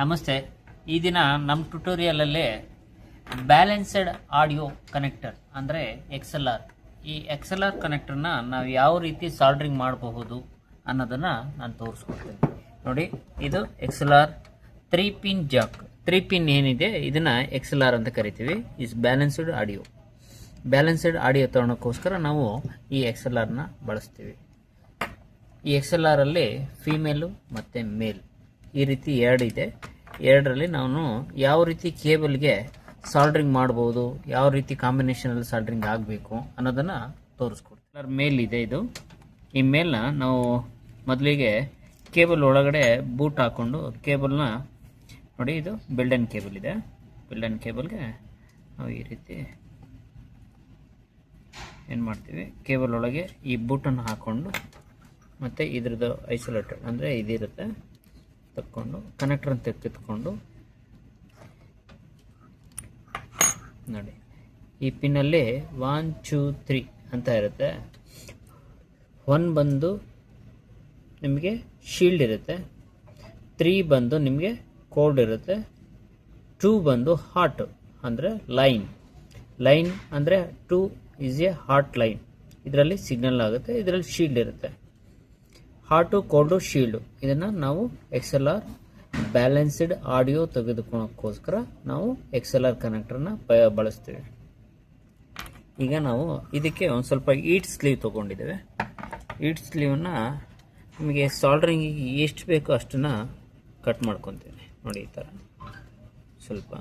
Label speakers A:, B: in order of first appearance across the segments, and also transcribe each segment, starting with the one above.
A: ನಮಸ್ತೆ. ಈ ದಿನ ನಮ್ಮ ಟ್ಯುಟೋರಿಯಲಲ್ಲಿ ಬ್ಯಾಲೆನ್ಸ್ಡ್ ಆಡಿಯೋ ಕನೆಕ್ಟರ್ ಅಂದರೆ XLR, ಈ XLR ಕನೆಕ್ಟರ್ನ ನಾವು ಯಾವ ರೀತಿ ಸಾಲ್ಡ್ರಿಂಗ್ ಮಾಡಬಹುದು ಅನ್ನೋದನ್ನು ನಾನು ತೋರಿಸ್ಕೊಡ್ತೀನಿ. ನೋಡಿ, ಇದು XLR 3 ಪಿನ್ ಜಾಕ್. 3 ಪಿನ್ ಏನಿದೆ ಇದನ್ನು XLR ಅಂತ ಕರಿತೀವಿ. Is balanced audio. Balanced audio ತಗೊಳಕ್ಕೋಸ್ಕರ ನಾವು ಈ XLRನ ಬಳಸ್ತೀವಿ. ಈ XLR ಅಲ್ಲಿ ಫೀಮೇಲು ಮತ್ತು ಮೇಲ್ ಈ ರೀತಿ ಎರಡು ಇದೆ. ಎರಡರಲ್ಲಿ ನಾನು ಯಾವ ರೀತಿ ಕೇಬಲ್ಗೆ ಸಾಲ್ಡ್ರಿಂಗ್ ಮಾಡ್ಬೋದು, ಯಾವ ರೀತಿ ಕಾಂಬಿನೇಷನಲ್ಲಿ ಸಾಲ್ಡ್ರಿಂಗ್ ಆಗಬೇಕು ಅನ್ನೋದನ್ನು ತೋರಿಸ್ಕೊಡ್ತೀನಿ. ಮೇಲ್ ಇದೆ ಇದು. ಈ ಮೇಲ್ನ ನಾವು ಮೊದಲಿಗೆ ಕೇಬಲ್ ಒಳಗಡೆ ಬೂಟ್ ಹಾಕ್ಕೊಂಡು ಕೇಬಲ್ನ ನೋಡಿ, ಇದು ಬಿಲ್ಡನ್ ಕೇಬಲ್ ಇದೆ. ಬಿಲ್ಡನ್ ಕೇಬಲ್ಗೆ ನಾವು ಈ ರೀತಿ ಏನು ಮಾಡ್ತೀವಿ, ಕೇಬಲ್ ಒಳಗೆ ಈ ಬೂಟನ್ನು ಹಾಕ್ಕೊಂಡು ಮತ್ತು ಇದ್ರದ್ದು ಐಸೋಲೇಟೆಡ್ ಅಂದರೆ ಇದಿರುತ್ತೆ ತಕ್ಕೊಂಡು ಕನೆಕ್ಟ್ರನ್ನು ತೆಗೆದುಕೊಂಡು ನೋಡಿ, ಈ ಪಿನ್ನಲ್ಲಿ 1 2 3 ಅಂತ ಇರುತ್ತೆ. 1 ಬಂದು ನಿಮಗೆ ಶೀಲ್ಡ್ ಇರುತ್ತೆ, 3 ಬಂದು ನಿಮಗೆ ಕೋಡ್ ಇರುತ್ತೆ, 2 ಬಂದು ಹಾಟ್ ಅಂದರೆ ಲೈನ್ ಅಂದರೆ 2 ಈಸ್ ಎ ಹಾಟ್ ಲೈನ್. ಇದರಲ್ಲಿ ಸಿಗ್ನಲ್ ಆಗುತ್ತೆ, ಇದರಲ್ಲಿ ಶೀಲ್ಡ್ ಇರುತ್ತೆ. ಹಾಟು, ಕೋಲ್ಡು, ಶೀಲ್ಡು ಇದನ್ನು ನಾವು XLR ಬ್ಯಾಲೆನ್ಸ್ಡ್ ಆಡಿಯೋ ತೆಗೆದುಕೊಳ್ಳೋಕ್ಕೋಸ್ಕರ ನಾವು XLR ಕನೆಕ್ಟರ್ನ ಬಳಸ್ತೀವಿ. ಈಗ ನಾವು ಇದಕ್ಕೆ ಒಂದು ಸ್ವಲ್ಪ ಈಟ್ ಸ್ಲೀವ್ ತೊಗೊಂಡಿದ್ದೇವೆ. ಈಟ್ ಸ್ಲೀವನ್ನ ನಿಮಗೆ ಸಾಲ್ಡ್ರಿಂಗಿಗೆ ಎಷ್ಟು ಬೇಕೋ ಅಷ್ಟನ್ನು ಕಟ್ ಮಾಡ್ಕೊತೀನಿ. ನೋಡಿ, ಈ ಥರ ಸ್ವಲ್ಪ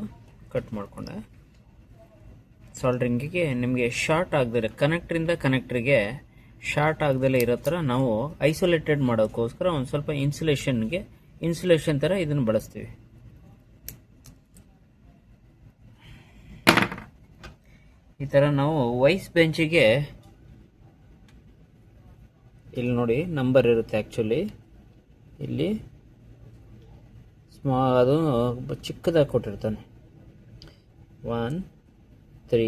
A: ಕಟ್ ಮಾಡಿಕೊಂಡೆ. ಸಾಲ್ಡ್ರಿಂಗಿಗೆ ನಿಮಗೆ ಶಾರ್ಟ್ ಆಗದಿಲ್ಲ, ಕನೆಕ್ಟ್ರಿಂದ ಕನೆಕ್ಟ್ರಿಗೆ ಶಾರ್ಟ್ ಆಗದಲ್ಲೇ ಇರೋ ಥರ ನಾವು ಐಸೋಲೇಟೆಡ್ ಮಾಡೋಕ್ಕೋಸ್ಕರ ಒಂದು ಸ್ವಲ್ಪ ಇನ್ಸುಲೇಷನ್ ಥರ ಇದನ್ನು ಬಳಸ್ತೀವಿ. ಈ ಥರ ನಾವು ವೈಸ್ ಬೆಂಚಿಗೆ ಇಲ್ಲಿ ನೋಡಿ ನಂಬರ್ ಇರುತ್ತೆ. ಆ್ಯಕ್ಚುಲಿ ಇಲ್ಲಿ ಅದು ಚಿಕ್ಕದಾಗಿ ಕೊಟ್ಟಿರ್ತಾನೆ. 1 3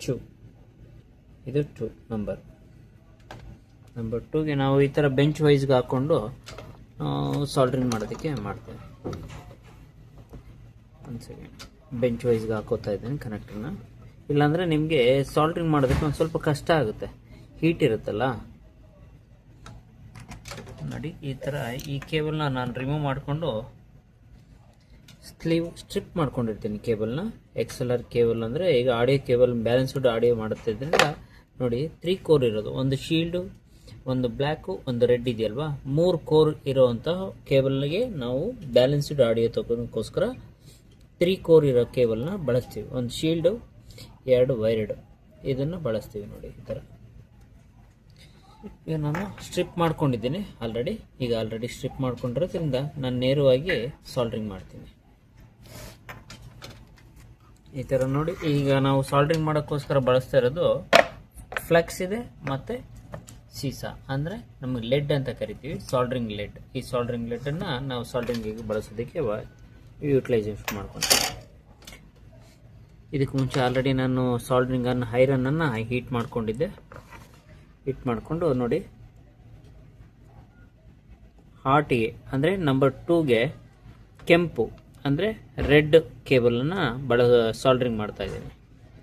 A: 2 ಇದು 2 ನಂಬರ್ 2ಗೆ ನಾವು ಈ ಥರ ಬೆಂಚ್ ವೈಸ್ಗೆ ಹಾಕ್ಕೊಂಡು ಸಾಲ್ಡ್ರಿಂಗ್ ಮಾಡೋದಕ್ಕೆ ಮಾಡ್ತೇವೆ. ಒಂದು ಸೆಕೆಂಡ್, ಬೆಂಚ್ ವೈಸ್ಗೆ ಹಾಕೋತಾ ಇದ್ದೀನಿ ಕನೆಕ್ಟರ್ನ. ಇಲ್ಲಾಂದರೆ ನಿಮಗೆ ಸಾಲ್ಡ್ರಿಂಗ್ ಮಾಡೋದಕ್ಕೆ ಒಂದು ಸ್ವಲ್ಪ ಕಷ್ಟ ಆಗುತ್ತೆ, ಹೀಟ್ ಇರುತ್ತಲ್ಲ. ನೋಡಿ, ಈ ಥರ ಈ ಕೇಬಲ್ನ ನಾನು ರಿಮೂವ್ ಮಾಡಿಕೊಂಡು ಸ್ಟ್ರಿಪ್ ಮಾಡ್ಕೊಂಡಿರ್ತೀನಿ ಕೇಬಲ್ನ. XLR ಕೇಬಲ್ ಅಂದರೆ ಈಗ ಆಡಿಯೋ ಕೇಬಲ್ ಬ್ಯಾಲೆನ್ಸ್ಡ್ ಆಡಿಯೋ ಮಾಡುತ್ತಿದ್ದರಿಂದ ನೋಡಿ, 3 ಕೋರ್ ಇರೋದು, ಒಂದು ಶೀಲ್ಡು, ಒಂದು ಬ್ಲ್ಯಾಕು, ಒಂದು ರೆಡ್ ಇದೆಯಲ್ವಾ, 3 ಕೋರ್ ಇರೋವಂತಹ ಕೇಬಲ್ಗೆ ನಾವು ಬ್ಯಾಲೆನ್ಸ್ಡ್ ಆಡಿಯೋ ತಗೋದಕ್ಕೋಸ್ಕರ 3 ಕೋರ್ ಇರೋ ಕೇಬಲ್ನ ಬಳಸ್ತೀವಿ. ಒಂದು ಶೀಲ್ಡು, 2 ವೈರ್ಡು ಇದನ್ನು ಬಳಸ್ತೀವಿ. ನೋಡಿ, ಈ ಥರ ಈಗ ನಾನು ಸ್ಟ್ರಿಪ್ ಮಾಡ್ಕೊಂಡಿದ್ದೀನಿ ಆಲ್ರೆಡಿ ಸ್ಟ್ರಿಪ್ ಮಾಡ್ಕೊಂಡಿರೋದ್ರಿಂದ ನಾನು ನೇರವಾಗಿ ಸಾಲ್ಡ್ರಿಂಗ್ ಮಾಡ್ತೀನಿ. ಈ ಥರ ನೋಡಿ, ಈಗ ನಾವು ಸಾಲ್ಡ್ರಿಂಗ್ ಮಾಡೋಕ್ಕೋಸ್ಕರ ಬಳಸ್ತಾ ಇರೋದು ಫ್ಲೆಕ್ಸ್ ಇದೆ ಮತ್ತು ಸೀಸಾ ಅಂದರೆ ನಮಗೆ ಲೆಡ್ ಅಂತ ಕರಿತೀವಿ, ಸಾಲ್ಡ್ರಿಂಗ್ ಲೆಡ್. ಈ ಸಾಲ್ಡ್ರಿಂಗ್ ಲೆಡ್ಡನ್ನು ನಾವು ಸಾಲ್ಡ್ರಿಂಗಿಗೆ ಬಳಸೋದಕ್ಕೆ ಯೂಟಿಲೈಸೇಷನ್ ಮಾಡ್ಕೊತೀವಿ. ಇದಕ್ಕೆ ಮುಂಚೆ ಆಲ್ರೆಡಿ ನಾನು ಸಾಲ್ಡ್ರಿಂಗನ್ನು ಐರನ್ನನ್ನು ಹೀಟ್ ಮಾಡ್ಕೊಂಡಿದ್ದೆ. ಹೀಟ್ ಮಾಡಿಕೊಂಡು ನೋಡಿ, ಹಾಟಿಗೆ ಅಂದರೆ ನಂಬರ್ 2ಗೆ ಕೆಂಪು ಅಂದರೆ ರೆಡ್ ಕೇಬಲನ್ನು ಸಾಲ್ಡ್ರಿಂಗ್ ಮಾಡ್ತಾಯಿದ್ದೀನಿ.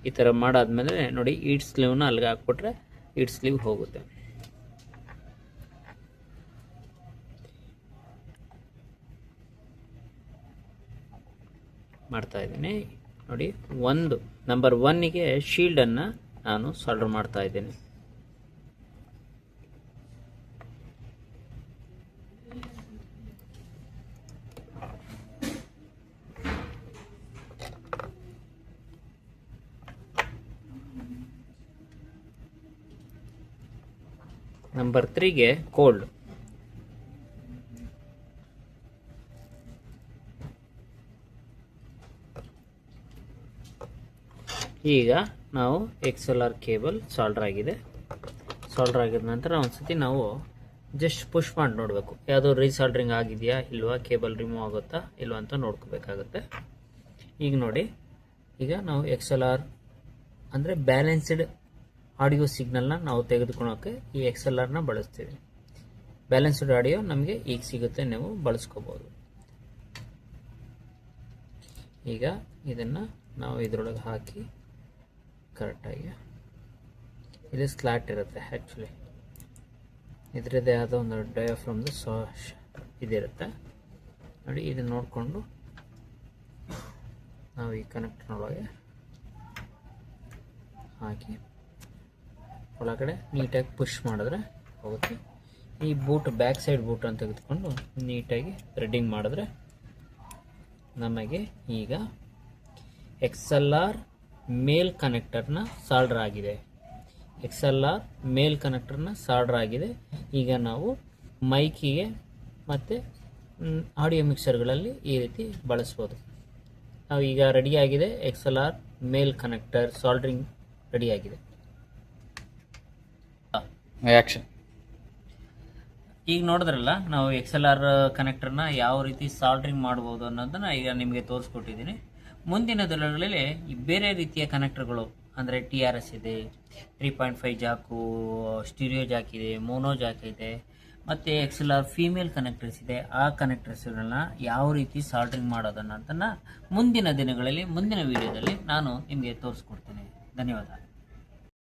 A: ಈ ಥರ ಮಾಡಾದ್ಮೇಲೆ ನೋಡಿ, ಈಟ್ ಸ್ಲೀವ್ನ ಅಲ್ಲಿಗೆ ಹಾಕ್ಬಿಟ್ರೆ ಈಟ್ ಸ್ಲೀವ್ ಹೋಗುತ್ತೆ. ಮಾಡ್ತಾಯಿದ್ದೀನಿ ನೋಡಿ. ನಂಬರ್ 1ಗೆ ಶೀಲ್ಡನ್ನು ನಾನು ಸಾಲ್ಡರ್ ಮಾಡ್ತಾಯಿದ್ದೀನಿ. ನಂಬರ್ 3ಗೆ ಕೋಲ್ಡ್. ಈಗ ನಾವು XLR ಕೇಬಲ್ ಸಾಲ್ಡರ್ ಆಗಿದೆ. ಸಾಲ್ಡರ್ ಆಗಿದ ನಂತರ ಒಂದ್ಸತಿ ನಾವು ಜಸ್ಟ್ ಪುಷ್ ಮಾಡಿ ನೋಡಬೇಕು, ಯಾವುದೋ ರೀಸಾಲ್ಡ್ರಿಂಗ್ ಆಗಿದೆಯಾ ಇಲ್ವಾ, ಕೇಬಲ್ ರಿಮೂವ್ ಆಗುತ್ತಾ ಇಲ್ವಾ ಅಂತ ನೋಡ್ಕೋಬೇಕಾಗುತ್ತೆ. ಈಗ ನೋಡಿ, ಈಗ ನಾವು XLR ಅಂದರೆ ಬ್ಯಾಲೆನ್ಸ್ಡ್ ಆಡಿಯೋ ಸಿಗ್ನಲ್ನ ನಾವು ತೆಗೆದುಕೊಳ್ಳೋಕ್ಕೆ ಈ XLRನ ಬಳಸ್ತೀವಿ. ಬ್ಯಾಲೆನ್ಸ್ಡ್ ಆಡಿಯೋ ನಮಗೆ ಈಗ ಸಿಗುತ್ತೆ, ನೀವು ಬಳಸ್ಕೋಬೋದು. ಈಗ ಇದನ್ನು ನಾವು ಇದರೊಳಗೆ ಹಾಕಿ ಕರೆಕ್ಟಾಗಿ, ಇದು ಸ್ಲಾಟ್ ಇರುತ್ತೆ ಆ್ಯಕ್ಚುಲಿ, ಇದರದ್ದೇ ಆದ ಒಂದು ಡಯಾಫ್ರಮ್ದು ಇದಿರುತ್ತೆ ನೋಡಿ. ಇದನ್ನು ನೋಡಿಕೊಂಡು ನಾವು ಈ ಕನೆಕ್ಟರ್ನೊಳಗೆ ಹಾಕಿ ಒಳಗಡೆ ನೀಟಾಗಿ ಪುಷ್ ಮಾಡಿದ್ರೆ ಹೋಗುತ್ತೆ. ಈ ಬೂಟ್ ಬ್ಯಾಕ್ ಸೈಡ್ ಬೂಟ್ ಅಂತ ತೆಗೆದುಕೊಂಡು ನೀಟಾಗಿ ಥ್ರೆಡ್ಡಿಂಗ್ ಮಾಡಿದ್ರೆ ನಮಗೆ ಈಗ XLR ಮೇಲ್ ಕನೆಕ್ಟರ್ನ ಸಾಲ್ಡರ್ ಆಗಿದೆ. XLR ಮೇಲ್ ಕನೆಕ್ಟರ್ನ ಸಾಲ್ಡರ್ ಆಗಿದೆ. ಈಗ ನಾವು ಮೈಕಿಗೆ ಮತ್ತು ಆಡಿಯೋ ಮಿಕ್ಸರ್ಗಳಲ್ಲಿ ಈ ರೀತಿ ಬಳಸ್ಬೋದು. ನಾವು ಈಗ ರೆಡಿಯಾಗಿದೆ, XLR ಮೇಲ್ ಕನೆಕ್ಟರ್ ಸಾಲ್ಡ್ರಿಂಗ್ ರೆಡಿಯಾಗಿದೆ.
B: ಆ್ಯಕ್ಷನ್.
A: ಈಗ ನೋಡಿದ್ರಲ್ಲ, ನಾವು XLR ಕನೆಕ್ಟರ್ನ ಯಾವ ರೀತಿ ಸಾಲ್ಡ್ರಿಂಗ್ ಮಾಡ್ಬೋದು ಅನ್ನೋದನ್ನು ಈಗ ನಿಮಗೆ ತೋರಿಸ್ಕೊಟ್ಟಿದ್ದೀನಿ. ಮುಂದಿನ ದಿನಗಳಲ್ಲಿ ಬೇರೆ ರೀತಿಯ ಕನೆಕ್ಟರ್ಗಳು ಅಂದರೆ TRS ಇದೆ, 3.5 ಜಾಕು, ಸ್ಟೀರಿಯೋ ಜಾಕ್ ಇದೆ, ಮೋನೋ ಜಾಕ್ ಇದೆ, ಮತ್ತು XLR ಫೀಮೇಲ್ ಕನೆಕ್ಟರ್ಸ್ ಇದೆ. ಆ ಕನೆಕ್ಟರ್ಸ್ಗಳನ್ನ ಯಾವ ರೀತಿ ಸಾಲ್ಡ್ರಿಂಗ್ ಮಾಡೋದನ್ನ ಮುಂದಿನ ದಿನಗಳಲ್ಲಿ ಮುಂದಿನ ವಿಡಿಯೋದಲ್ಲಿ ನಾನು ನಿಮಗೆ ತೋರಿಸ್ಕೊಡ್ತೀನಿ. ಧನ್ಯವಾದ.